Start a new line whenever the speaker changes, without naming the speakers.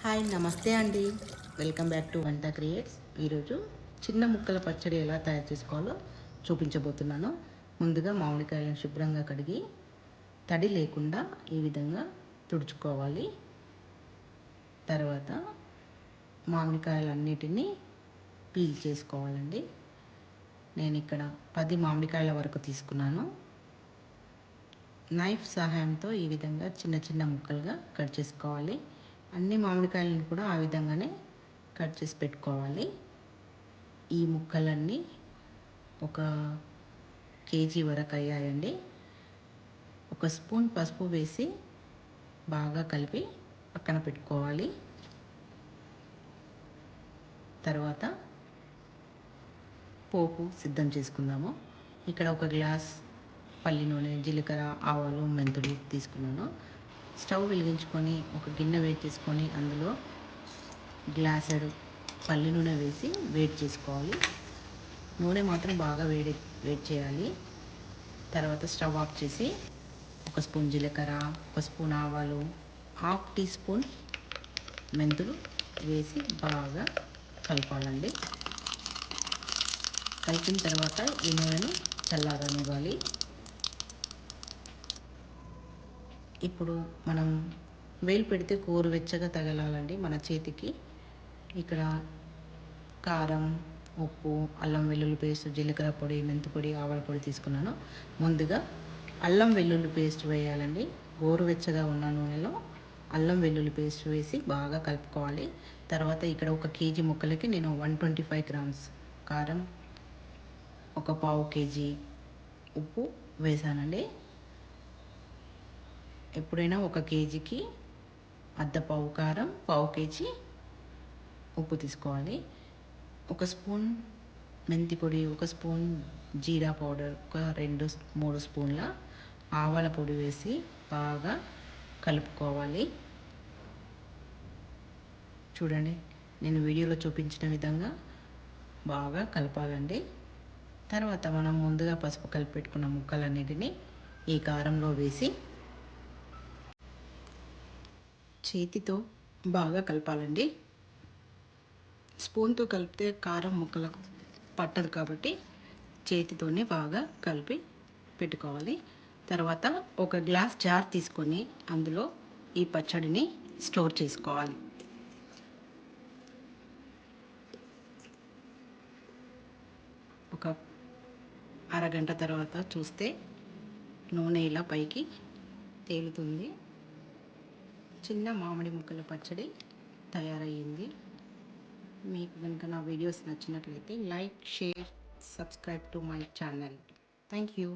Hi నమస్తే అండి. Welcome back to వంట క్రియేట్స్. ఈరోజు చిన్న ముక్కల పచ్చడి ఎలా తయారు చేసుకోవాలో చూపించబోతున్నాను. ముందుగా మామిడికాయలను శుభ్రంగా కడిగి తడి లేకుండా ఈ విధంగా తుడుచుకోవాలి. తర్వాత మామిడికాయలన్నిటినీ పీల్ చేసుకోవాలండి. నేను ఇక్కడ 10 మామిడికాయల వరకు తీసుకున్నాను. నైఫ్ సహాయంతో ఈ విధంగా చిన్న చిన్న ముక్కలుగా కట్ చేసుకోవాలి. అన్ని మామిడికాయలను కూడా ఆ విధంగానే కట్ చేసి పెట్టుకోవాలి. ఈ ముక్కలన్నీ ఒక కేజీ వరకు అయ్యాయండి. ఒక స్పూన్ పసుపు వేసి బాగా కలిపి పక్కన పెట్టుకోవాలి. తర్వాత పోపు సిద్ధం చేసుకుందాము. ఇక్కడ ఒక గ్లాస్ పల్లి నూనె, జీలకర్ర, ఆవాలు, మెంతులు తీసుకున్నాను. స్టవ్ వెలిగించుకొని ఒక గిన్నె వేడి చేసుకొని అందులో గ్లాసెడు పల్లి నూనె వేసి వేడి చేసుకోవాలి. నూనె మాత్రం బాగా వేడి చేయాలి. తర్వాత స్టవ్ ఆఫ్ చేసి ఒక స్పూన్ జీలకర్ర, ఒక స్పూన్ ఆవాలు, హాఫ్ టీ స్పూన్ మెంతులు వేసి బాగా కలపాలండి. కలిపిన తర్వాత ఈ నూనెను చల్లారనివ్వాలి. ఇప్పుడు మనం వేలు పెడితే గోరువెచ్చగా తగలాలండి మన చేతికి. ఇక్కడ కారం, ఉప్పు, అల్లం వెల్లుల్లి పేస్ట్, జీలకర్ర పొడి, మెంతి పొడి, ఆవాల పొడి తీసుకున్నాను. ముందుగా అల్లం వెల్లుల్లి పేస్ట్ వేయాలండి. గోరువెచ్చగా ఉన్న నూనెలో అల్లం వెల్లుల్లి పేస్ట్ వేసి బాగా కలుపుకోవాలి. తర్వాత ఇక్కడ ఒక కేజీ ముక్కలకి నేను 125 గ్రామ్స్ కారం, ఒక పావు కేజీ ఉప్పు వేసానండి. ఎప్పుడైనా ఒక కేజీకి అర్ధపావు కారం, పావు కేజీ ఉప్పు తీసుకోవాలి. ఒక స్పూన్ మెంతి పొడి, ఒక స్పూన్ జీరా పౌడర్, ఒక 2-3 స్పూన్ల ఆవాల పొడి వేసి బాగా కలుపుకోవాలి. చూడండి, నేను వీడియోలో చూపించిన విధంగా బాగా కలపాలండి. తర్వాత మనం ముందుగా పసుపు కలిపి పెట్టుకున్న ముక్కలన్నిటినీ ఈ కారంలో వేసి చేతితో బాగా కలపాలండి. స్పూన్తో కలిపితే కారం ముక్కలకు పట్టదు కాబట్టి చేతితోనే బాగా కలిపి పెట్టుకోవాలి. తర్వాత ఒక గ్లాస్ జార్ తీసుకొని అందులో ఈ పచ్చడిని స్టోర్ చేసుకోవాలి. ఒక అరగంట తర్వాత చూస్తే నూనె ఇలా పైకి తేలుతుంది. చిన్న మామిడి ముక్కల పచ్చడి తయారయ్యింది. మీకు కనుక నా వీడియోస్ నచ్చినట్లయితే like, share, subscribe to my channel. Thank you.